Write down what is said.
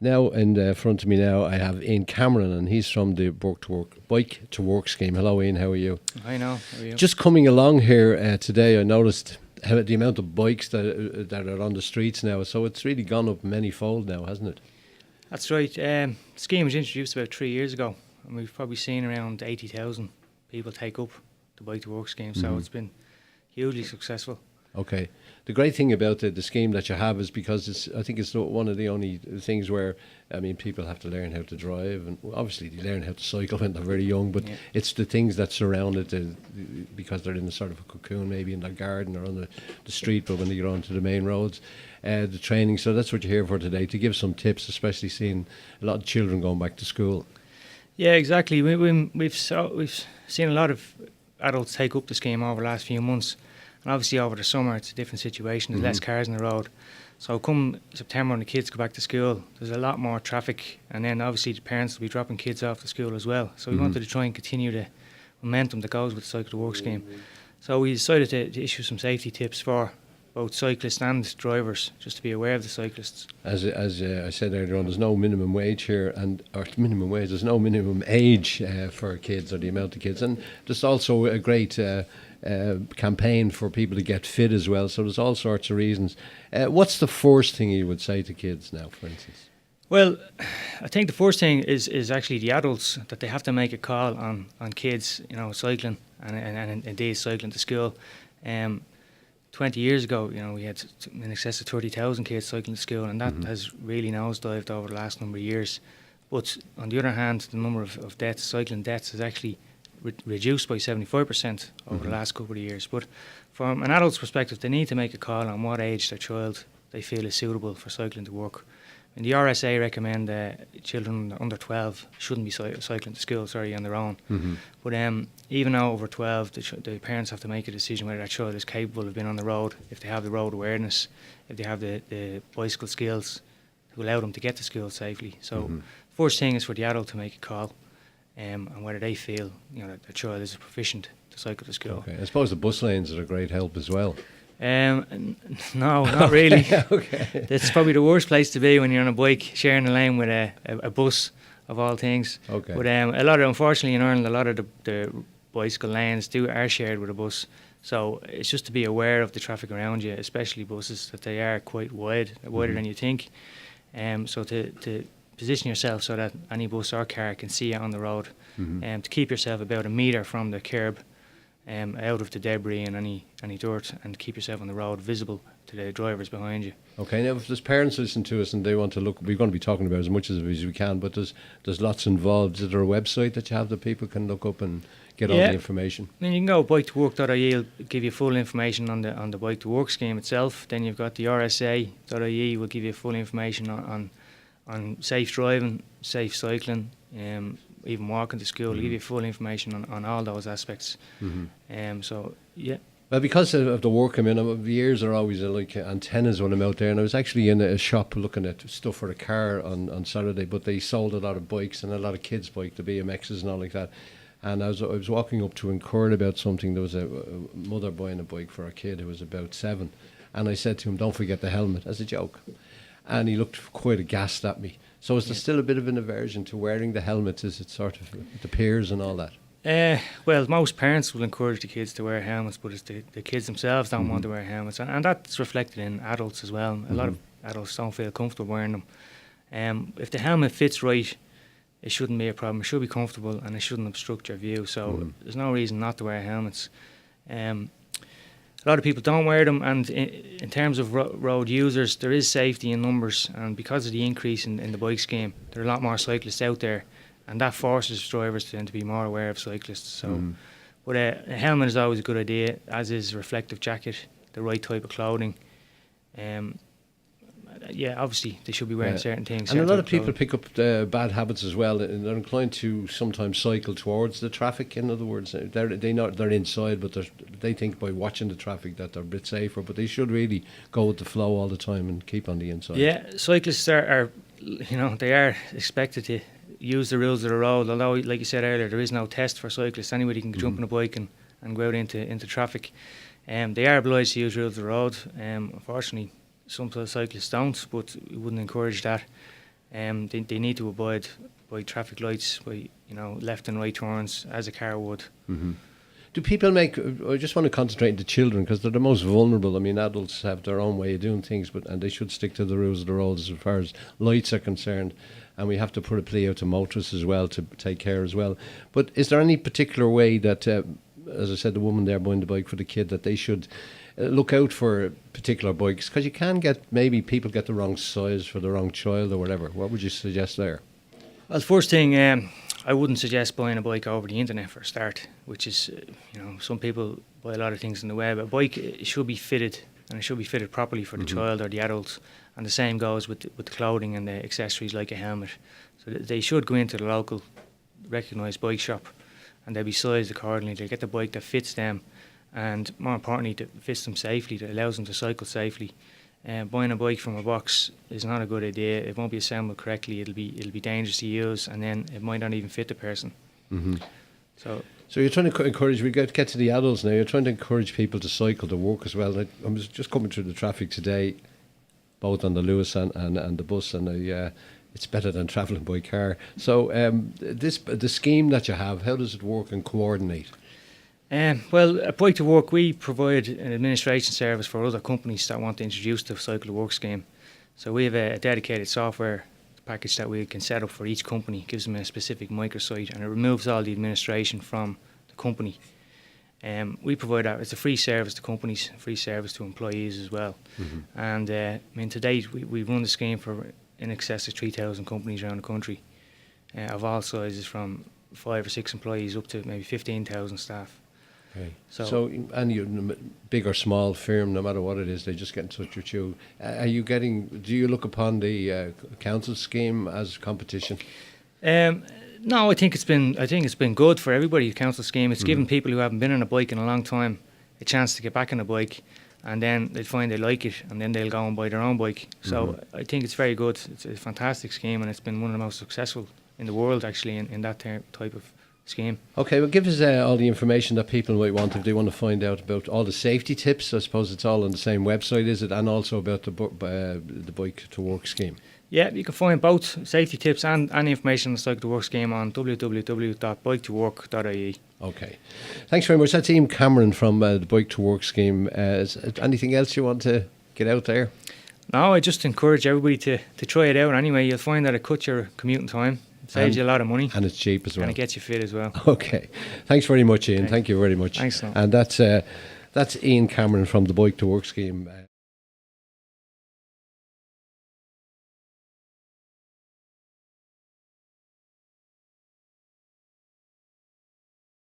Now, in front of me now, I have Ian Cameron, and he's from the Bike to Work scheme. Hello, Ian. How are you? I know. How are you? Just coming along here today, I noticed the amount of bikes that are on the streets now. So it's really gone up many-fold now, hasn't it? That's right. The scheme was introduced about 3 years ago, and we've probably seen around 80,000 people take up the Bike to Work scheme. So it's been hugely successful. Okay. The great thing about the scheme that you have is because I think it's one of the only things where, people have to learn how to drive, and obviously they learn how to cycle when they're very young, but it's the things that surround it, because they're in a sort of a cocoon, maybe in their garden or on the street, but when they get onto the main roads, the training. So that's what you're here for today, to give some tips, especially seeing a lot of children going back to school. Yeah, exactly. We've seen a lot of adults take up the scheme over the last few months. And obviously over the summer it's a different situation, there's less cars on the road. So come September when the kids go back to school, there's a lot more traffic, and then obviously the parents will be dropping kids off to school as well. So we wanted to try and continue the momentum that goes with the Cycle to Work scheme. So we decided to issue some safety tips for both cyclists and drivers, just to be aware of the cyclists. As I said earlier on, there's no minimum wage here, there's no minimum age for kids or the amount of kids, and there's also a great campaign for people to get fit as well. So there's all sorts of reasons. What's the first thing you would say to kids now, for instance? Well, I think the first thing is actually the adults, that they have to make a call on kids, cycling and indeed cycling to school. 20 years ago, we had in excess of 30,000 kids cycling to school, and that has really nosedived over the last number of years. But on the other hand, the number of deaths, cycling deaths, has actually reduced by 75% over the last couple of years. But from an adult's perspective, they need to make a call on what age their child they feel is suitable for cycling to work. And the RSA recommend children under 12 shouldn't be cycling to school, on their own. But even now over 12, the parents have to make a decision whether their child is capable of being on the road, if they have the road awareness, if they have the bicycle skills to allow them to get to school safely. So first thing is for the adult to make a call, and whether they feel that their child is proficient to cycle to school. Okay, I suppose the bus lanes are a great help as well. No, not really. Okay. It's probably the worst place to be when you're on a bike sharing a lane with a bus, of all things. Okay. But unfortunately in Ireland, a lot of the bicycle lanes are shared with a bus. So it's just to be aware of the traffic around you, especially buses, that they are quite wide, wider than you think. So to position yourself so that any bus or car can see you on the road, to keep yourself about 1 metre from the curb, out of the debris and any dirt, and keep yourself on the road visible to the drivers behind you. Okay, now if there's parents listening to us and they want to look, we're going to be talking about as much as we can, but there's lots involved. Is there a website that you have that people can look up and get all the information? I mean, you can go bike2work.ie, will give you full information on the Bike to Work scheme itself. Then you've got the RSA.ie, will give you full information on safe driving, safe cycling, even walking to school. It'll give you full information on all those aspects. So, yeah. Well, because of the work I'm in, the ears are always like antennas when I'm out there. And I was actually in a shop looking at stuff for a car on Saturday, but they sold a lot of bikes and a lot of kids' bikes, the BMXs and all like that. And I was walking up to inquire about something. There was a mother buying a bike for a kid who was about 7. And I said to him, "Don't forget the helmet," as a joke. And he looked quite aghast at me. So is there still a bit of an aversion to wearing the helmet? Is it sort of the peers and all that? Well, most parents will encourage the kids to wear helmets, but it's the kids themselves don't want to wear helmets. And that's reflected in adults as well. A lot of adults don't feel comfortable wearing them. If the helmet fits right, it shouldn't be a problem. It should be comfortable and it shouldn't obstruct your view. So there's no reason not to wear helmets. A lot of people don't wear them, and in terms of road users, there is safety in numbers, and because of the increase in the bike scheme, there are a lot more cyclists out there, and that forces drivers to be more aware of cyclists. So, but a helmet is always a good idea, as is a reflective jacket, the right type of clothing. Obviously they should be wearing certain things. And a lot of people pick up bad habits as well, and they're inclined to sometimes cycle towards the traffic. In other words, they're inside, but they think by watching the traffic that they're a bit safer, but they should really go with the flow all the time and keep on the inside. Yeah, cyclists are they are expected to use the rules of the road, although, like you said earlier, there is no test for cyclists. Anybody can jump on a bike and go out into traffic. They are obliged to use rules of the road. Unfortunately, some cyclists don't, but we wouldn't encourage that. They need to abide by traffic lights, by left and right turns, as a car would. Mm-hmm. Do people I just want to concentrate on the children because they're the most vulnerable. I mean, adults have their own way of doing things, and they should stick to the rules of the road as far as lights are concerned. And we have to put a plea out to motorists as well to take care as well. But is there any particular way that, as I said, the woman there buying the bike for the kid, that they should look out for particular bikes? Because you can maybe people get the wrong size for the wrong child or whatever. What would you suggest there? Well, first thing, I wouldn't suggest buying a bike over the internet for a start, which is, some people buy a lot of things on the web. A bike should be fitted, and it should be fitted properly for the child or the adult. And the same goes with the clothing and the accessories like a helmet. So they should go into the local recognised bike shop, and they'll be sized accordingly. They'll get the bike that fits them, and more importantly, that fits them safely, that allows them to cycle safely. Buying a bike from a box is not a good idea. It won't be assembled correctly. It'll be dangerous to use, and then it might not even fit the person. Mm-hmm. So you're trying to encourage. We get to the adults now. You're trying to encourage people to cycle to work as well. I was just coming through the traffic today, both on the Lewis and the bus, and it's better than travelling by car. So the scheme that you have, how does it work and coordinate? Well, at Bike to Work, we provide an administration service for other companies that want to introduce the Cycle to Work scheme. So we have a dedicated software package that we can set up for each company. It gives them a specific microsite, and it removes all the administration from the company. We provide that. It's a free service to companies, free service to employees as well. Mm-hmm. And to date, we've run the scheme for in excess of 3,000 companies around the country, of all sizes, from 5 or 6 employees up to maybe 15,000 staff. Okay. So and you, big or small firm, no matter what it is, they just get in touch with you. Do you look upon the council scheme as competition? No, I think it's been good for everybody. The council scheme, it's given people who haven't been on a bike in a long time a chance to get back on a bike, and then they find they like it, and then they'll go and buy their own bike. So I think it's very good. It's a fantastic scheme, and it's been one of the most successful in the world, actually, in that type of scheme. Okay, well, give us all the information that people might want if they want to find out about all the safety tips. I suppose it's all on the same website, is it? And also about the Bike to Work scheme. Yeah, you can find both safety tips and information on the Cycle to Work scheme on www.biketowork.ie. Okay, thanks very much. That's Iain Cameron from the Bike to Work scheme. Is anything else you want to get out there? No, I just encourage everybody to try it out anyway. You'll find that it cuts your commuting time. Saves you a lot of money. And it's cheap as well. And it gets you fit as well. Okay. Thanks very much, Iain. Okay. Thank you very much. Thanks, Noel. And that's Iain Cameron from the Bike to Work scheme.